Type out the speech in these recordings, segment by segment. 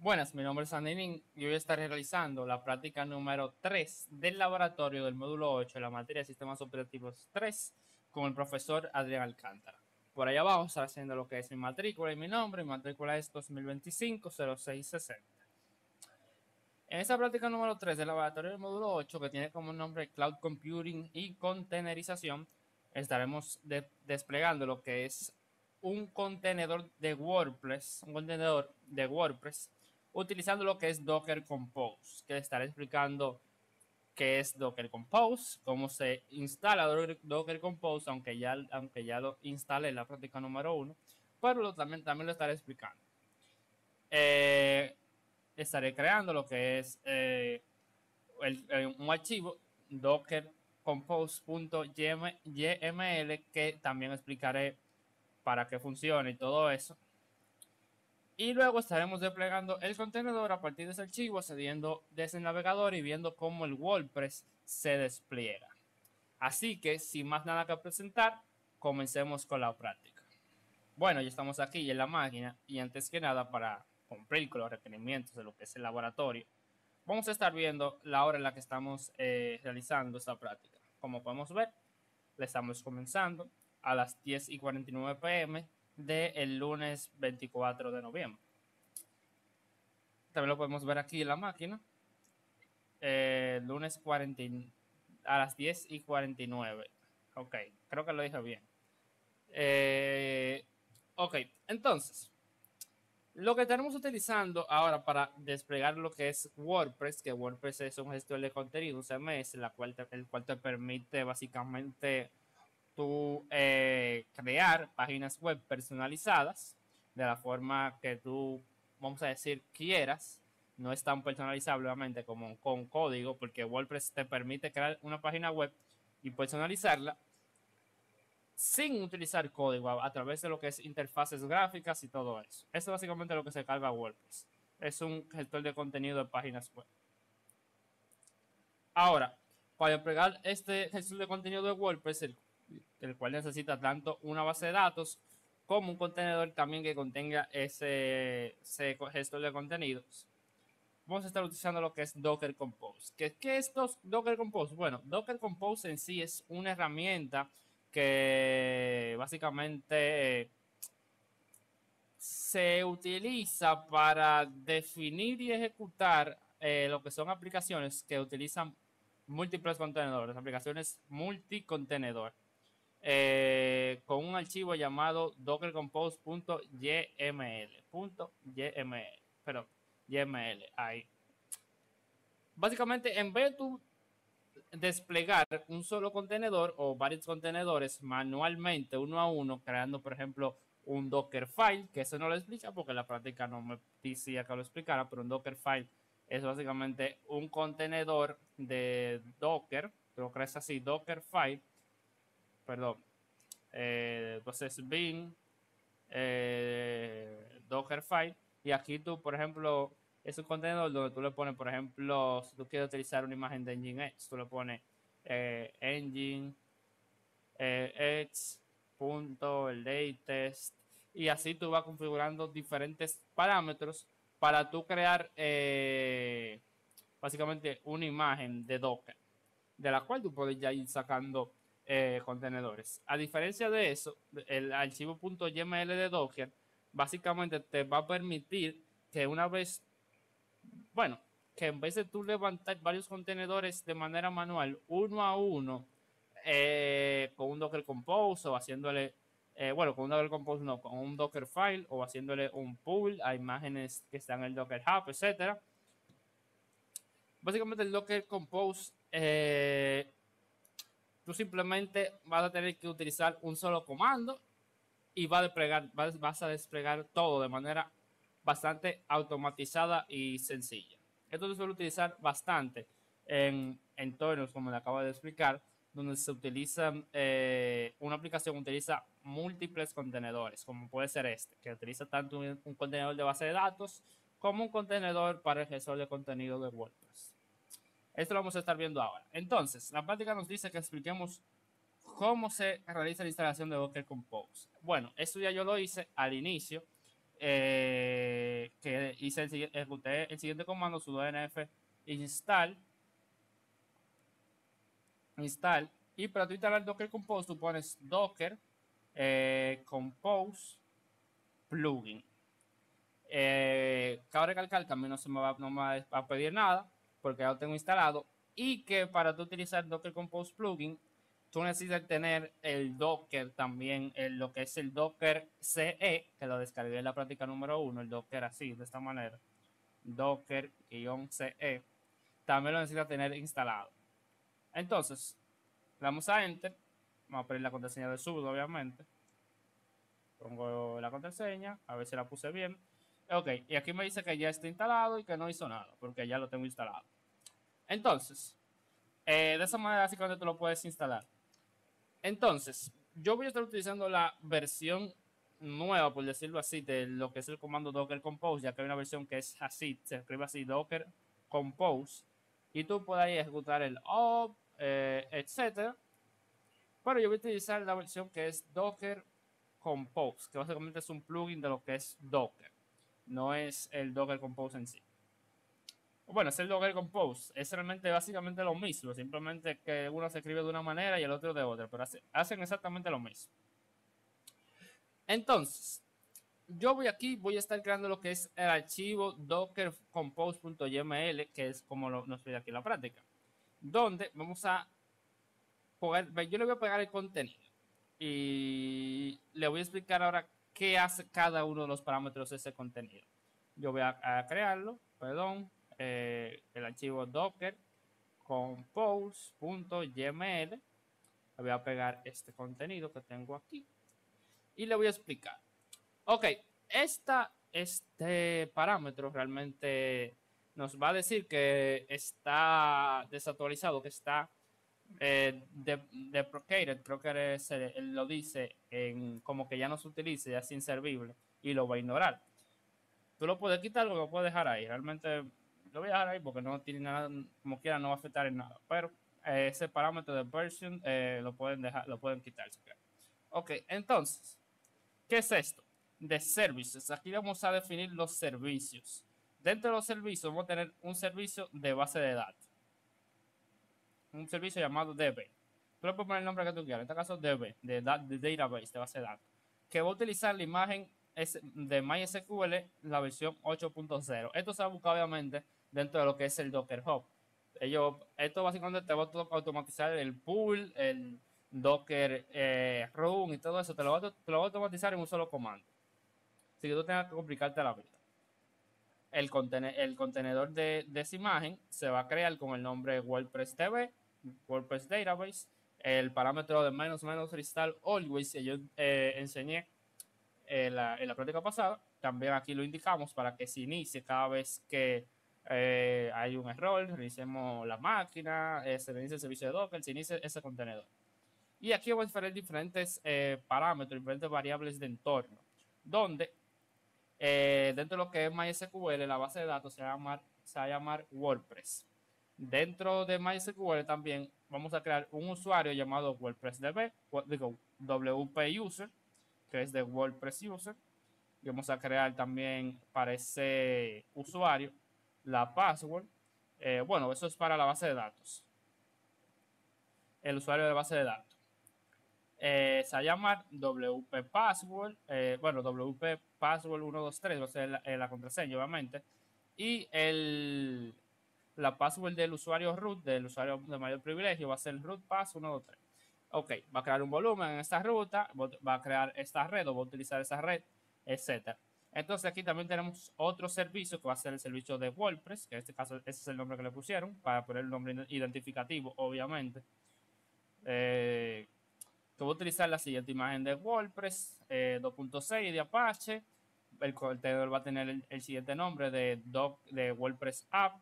Buenas, mi nombre es Andy y hoy estaré realizando la práctica número 3 del laboratorio del módulo 8 de la materia de sistemas operativos 3 con el profesor Adrián Alcántara. Por allá abajo estaré haciendo lo que es mi matrícula y mi nombre. Mi matrícula es 2025-0660. En esta práctica número 3 del laboratorio del módulo 8, que tiene como nombre Cloud Computing y Containerización, estaremos desplegando lo que es un contenedor de WordPress, utilizando lo que es Docker Compose, que estaré explicando qué es Docker Compose, cómo se instala Docker Compose, aunque ya lo instalé en la práctica número 1, pero también lo estaré explicando. Estaré creando lo que es un archivo docker compose.yml que también explicaré para qué funciona y todo eso. Y luego estaremos desplegando el contenedor a partir de ese archivo, accediendo desde el navegador y viendo cómo el WordPress se despliega. Así que, sin más nada que presentar, comencemos con la práctica. Bueno, ya estamos aquí en la máquina y antes que nada, para cumplir con los requerimientos de lo que es el laboratorio, vamos a estar viendo la hora en la que estamos realizando esta práctica. Como podemos ver, le estamos comenzando a las 10:49 p.m. del lunes 24 de noviembre. También lo podemos ver aquí en la máquina. Lunes 40, a las 10:49. Ok, creo que lo dije bien. Ok, entonces, lo que estaremos utilizando ahora para desplegar lo que es WordPress, que WordPress es un gestor de contenido, un CMS, el cual te permite básicamente tú crear páginas web personalizadas de la forma que tú, vamos a decir, quieras. No es tan personalizable, obviamente, como con código, porque WordPress te permite crear una página web y personalizarla sin utilizar código a través de lo que es interfaces gráficas y todo eso. Eso es básicamente lo que se carga WordPress. Es un gestor de contenido de páginas web. Ahora, para desplegar este gestor de contenido de WordPress, el cual necesita tanto una base de datos como un contenedor también que contenga ese gestor de contenidos, vamos a estar utilizando lo que es Docker Compose. ¿Qué es Docker Compose? Bueno, Docker Compose en sí es una herramienta que básicamente se utiliza para definir y ejecutar lo que son aplicaciones que utilizan múltiples contenedores, aplicaciones multicontenedor, con un archivo llamado dockercompose.yml. Pero YML, ahí. Básicamente, en vez de tú desplegar un solo contenedor o varios contenedores manualmente, uno a uno, creando, por ejemplo, un Dockerfile, que eso no lo explica porque la práctica no me decía que lo explicara, pero un Dockerfile es básicamente un contenedor de Docker, lo crees así, Dockerfile, perdón, entonces bin, Dockerfile, y aquí tú, por ejemplo, es un contenedor donde tú le pones, por ejemplo, si tú quieres utilizar una imagen de Nginx, tú le pones engine punto, el latest, y así tú vas configurando diferentes parámetros para tú crear básicamente una imagen de Docker, de la cual tú puedes ya ir sacando contenedores. A diferencia de eso, el archivo .yml de Docker básicamente te va a permitir que una vez, bueno, que en vez de tú levantar varios contenedores de manera manual, uno a uno, con un Docker Compose o haciéndole, bueno, con un Docker Compose no, con un Dockerfile o haciéndole un pull a imágenes que están en el Docker Hub, etcétera. Básicamente el Docker Compose, tú simplemente vas a tener que utilizar un solo comando y vas a desplegar todo de manera bastante automatizada y sencilla. Esto se suele utilizar bastante en entornos, como le acabo de explicar, donde se utiliza, una aplicación utiliza múltiples contenedores, como puede ser este, que utiliza tanto un contenedor de base de datos como un contenedor para el gestor de contenido de WordPress. Esto lo vamos a estar viendo ahora. Entonces, la práctica nos dice que expliquemos cómo se realiza la instalación de Docker Compose. Bueno, esto ya yo lo hice al inicio. que hice ejecuté el siguiente comando, sudo nf install, y para tú instalar Docker Compose tú pones Docker Compose plugin. Cabe recalcar que a mí no me va a pedir nada porque ya lo tengo instalado, y que para tú utilizar Docker Compose plugin tú necesitas tener el Docker también, lo que es el Docker CE, que lo descargué en la práctica número 1, el Docker así, de esta manera, Docker-CE, también lo necesitas tener instalado. Entonces, le damos a Enter, vamos a poner la contraseña de sudo, obviamente. Pongo la contraseña, a ver si la puse bien. Ok, y aquí me dice que ya está instalado y que no hizo nada, porque ya lo tengo instalado. Entonces, de esa manera básicamente tú lo puedes instalar. Entonces, yo voy a estar utilizando la versión nueva, por decirlo así, de lo que es el comando Docker Compose, ya que hay una versión que es así, se escribe así, Docker Compose, y tú puedes ahí ejecutar el op, etcétera. Pero yo voy a utilizar la versión que es Docker Compose, que básicamente es un plugin de lo que es Docker, no es el Docker Compose en sí. Bueno, es el Docker Compose, es realmente básicamente lo mismo, simplemente que uno se escribe de una manera y el otro de otra, pero hacen exactamente lo mismo. Entonces, yo voy a estar creando lo que es el archivo dockercompose.yml, que es como nos pide aquí la práctica, donde vamos a yo le voy a pegar el contenido y le voy a explicar ahora qué hace cada uno de los parámetros de ese contenido. Yo voy a crearlo, perdón, el archivo docker compose.yml. Le voy a pegar este contenido que tengo aquí y le voy a explicar. Ok, este parámetro realmente nos va a decir que está desactualizado, que está deprecated, creo que él lo dice, como que ya no se utilice, ya es inservible, y lo va a ignorar. Tú lo puedes quitar o lo puedes dejar ahí. Realmente lo voy a dejar ahí porque no tiene nada, como quiera, no va a afectar en nada. Pero ese parámetro de version lo pueden dejar, lo pueden quitar. Ok, entonces, ¿qué es esto? De services. Aquí vamos a definir los servicios. Dentro de los servicios vamos a tener un servicio de base de datos. Un servicio llamado DB. Tú le puedes poner el nombre que tú quieras. En este caso, DB, de Database, de base de datos. Que va a utilizar la imagen de MySQL, la versión 8.0. Esto se va a buscar, obviamente, dentro de lo que es el Docker Hub. Esto básicamente te va a automatizar el pool, el Docker run y todo eso. Te lo va a automatizar en un solo comando. Así que tú tengas que complicarte la vida. El contenedor de esa imagen se va a crear con el nombre WordPress DB, WordPress Database, el parámetro de menos restart always que yo enseñé en la práctica pasada. También aquí lo indicamos para que se inicie cada vez que hay un error, reiniciemos la máquina, se reinicia el servicio de Docker, se inicia ese contenedor. Y aquí vamos a ver diferentes parámetros, diferentes variables de entorno, donde dentro de lo que es MySQL, la base de datos se va a llamar WordPress. Dentro de MySQL también vamos a crear un usuario llamado WordPressDB, digo, WP User, que es de WordPress User. Y vamos a crear también para ese usuario la password. Bueno, eso es para la base de datos. El usuario de base de datos. Se va a llamar WP Password, bueno, WP Password 123, va a ser la contraseña, obviamente. Y la password del usuario root, del usuario de mayor privilegio, va a ser root pass 123. Ok, va a crear un volumen en esta ruta, va a crear esta red o va a utilizar esa red, etcétera. Entonces aquí también tenemos otro servicio que va a ser el servicio de WordPress, que en este caso ese es el nombre que le pusieron, para poner el nombre identificativo, obviamente. Que voy a utilizar la siguiente imagen de WordPress 2.6 de Apache. El contenedor va a tener el siguiente nombre de WordPress App.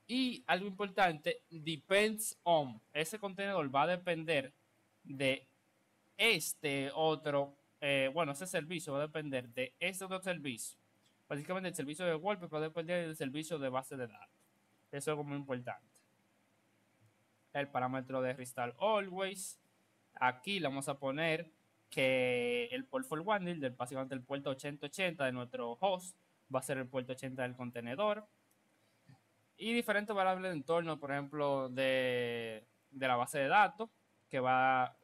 Y algo importante, depends on. Ese contenedor va a depender de este otro, bueno, ese servicio va a depender de este otro servicio. Básicamente el servicio de WordPress va a depender del servicio de base de datos. Eso es como importante. El parámetro de restart always. Aquí le vamos a poner que el port forwarding, básicamente el puerto 8080 de nuestro host, va a ser el puerto 80 del contenedor. Y diferentes variables de entorno, por ejemplo, de la base de datos, que va,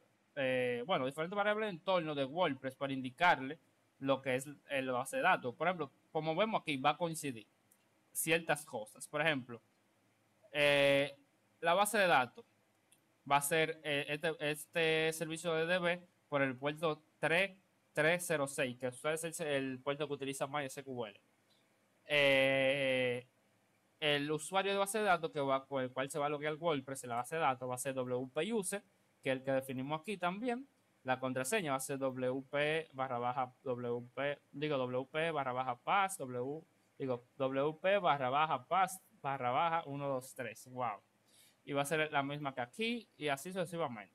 bueno, diferentes variables de entorno de WordPress para indicarle lo que es la base de datos. Por ejemplo, como vemos aquí, va a coincidir ciertas cosas. Por ejemplo, la base de datos va a ser este servicio de DB por el puerto 3306, que es el puerto que utiliza MySQL. El usuario de base de datos con el cual se va a loguear WordPress en la base de datos va a ser WP User, que es el que definimos aquí también. La contraseña va a ser WP barra baja WP, digo WP barra baja pass, WP barra baja pass barra baja 123. Wow. Y va a ser la misma que aquí y así sucesivamente.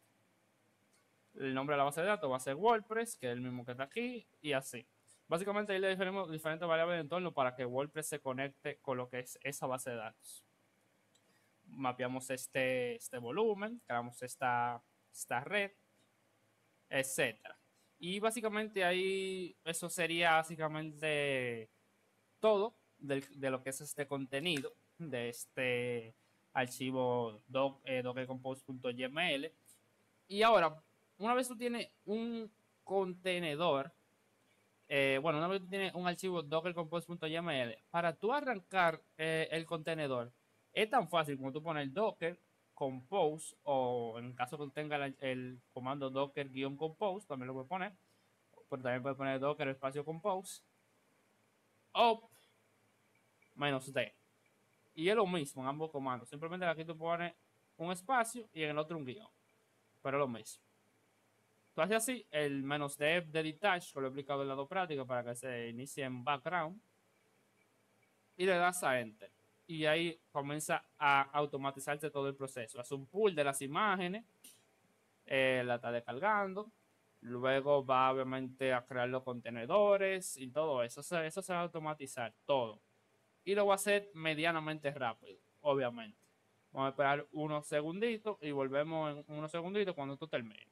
El nombre de la base de datos va a ser WordPress, que es el mismo que está aquí, y así. Básicamente ahí le definimos diferentes variables de entorno para que WordPress se conecte con lo que es esa base de datos. Mapeamos este volumen, creamos esta red, etcétera. Y básicamente ahí eso sería básicamente todo de lo que es este contenido de este archivo dockercompose.yml. Y ahora, una vez tú tienes un contenedor, bueno, una vez tú tienes un archivo dockercompose.yml, para tú arrancar el contenedor, es tan fácil como tú pones docker compose, o en caso que tenga el comando docker-compose, también lo puedes poner, pero también puedes poner docker espacio compose, up -d. Y es lo mismo en ambos comandos, simplemente aquí tú pones un espacio y en el otro un guión, pero es lo mismo. Tú haces así el -d de detach, que lo he explicado en el lado práctico para que se inicie en background, y le das a enter. Y ahí comienza a automatizarse todo el proceso. Hace un pull de las imágenes, la está descargando, luego va obviamente a crear los contenedores y todo eso. Eso se va a automatizar todo. Y lo va a hacer medianamente rápido, obviamente. Vamos a esperar unos segunditos y volvemos en unos segunditos cuando tú termines.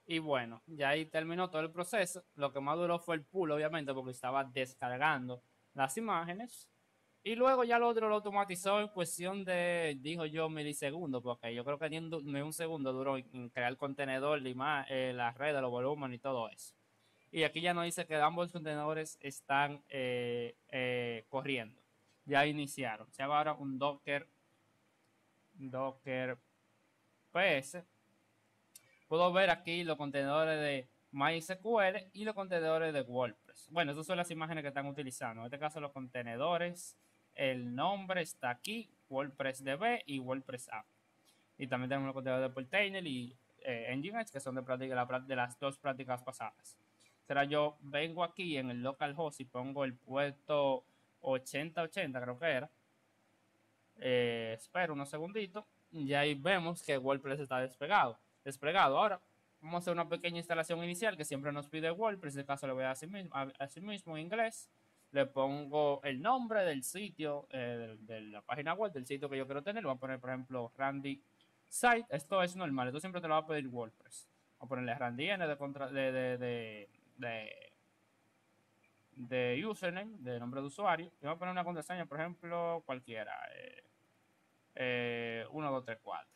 Y bueno, ya ahí terminó todo el proceso. Lo que más duró fue el pull, obviamente, porque estaba descargando las imágenes. Y luego ya lo otro lo automatizó en cuestión de, dijo yo, milisegundos, porque yo creo que ni un segundo duró en crear el contenedor, la red, los volúmenes y todo eso. Y aquí ya nos dice que ambos contenedores están corriendo. Ya iniciaron. Se haga ahora un Docker PS. Puedo ver aquí los contenedores de MySQL y los contenedores de WordPress. Bueno, esas son las imágenes que están utilizando. En este caso, los contenedores, el nombre está aquí, WordPress DB y WordPress App. Y también tenemos los contenedores de Portainer y Nginx, que son de las dos prácticas pasadas. Será yo vengo aquí en el localhost y pongo el puerto 8080, creo que era. Espero unos segunditos y ahí vemos que WordPress está desplegado. Ahora vamos a hacer una pequeña instalación inicial que siempre nos pide WordPress. En este caso le voy a así mismo en inglés. Le pongo el nombre del sitio, de la página web, del sitio que yo quiero tener. Le voy a poner, por ejemplo, Randy Site. Esto es normal, esto siempre te lo va a pedir WordPress. Voy a ponerle Randy N de username, de nombre de usuario. Y voy a poner una contraseña, por ejemplo, cualquiera. 1, 2, 3, 4.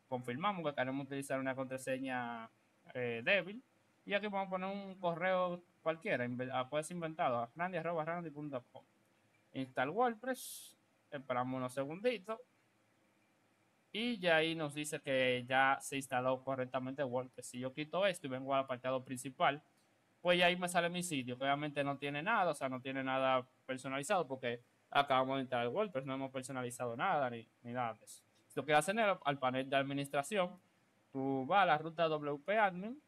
Confirmamos que queremos utilizar una contraseña débil. Y aquí vamos a poner un correo cualquiera, puede ser inventado, randy@randy.com. Install WordPress, esperamos unos segunditos. Y ya ahí nos dice que ya se instaló correctamente WordPress. Si yo quito esto y vengo al apartado principal, pues ya ahí me sale mi sitio, que obviamente no tiene nada, o sea, no tiene nada personalizado porque acabamos de instalar WordPress, no hemos personalizado nada ni nada de eso. Si lo quieres hacer al panel de administración, tú vas a la ruta WP Admin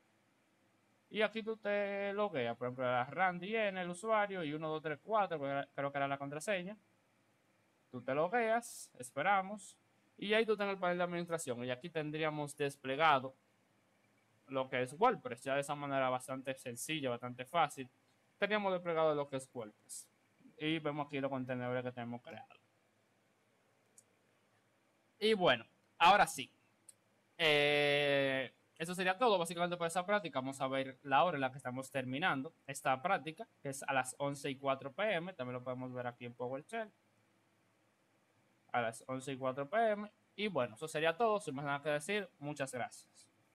y aquí tú te logueas, por ejemplo, la Randy en el usuario y 1, 2, 3, 4, creo que era la contraseña. Tú te logueas, esperamos, y ahí tú tienes el panel de administración y aquí tendríamos desplegado lo que es WordPress. Ya de esa manera bastante sencilla, bastante fácil, teníamos desplegado lo que es WordPress. Y vemos aquí los contenedores que tenemos creados. Y bueno, ahora sí. Eso sería todo básicamente para esa práctica. Vamos a ver la hora en la que estamos terminando esta práctica, que es a las 11:04 p.m. También lo podemos ver aquí en PowerShell. A las 11:04 p.m. Y bueno, eso sería todo. Sin más nada que decir, muchas gracias.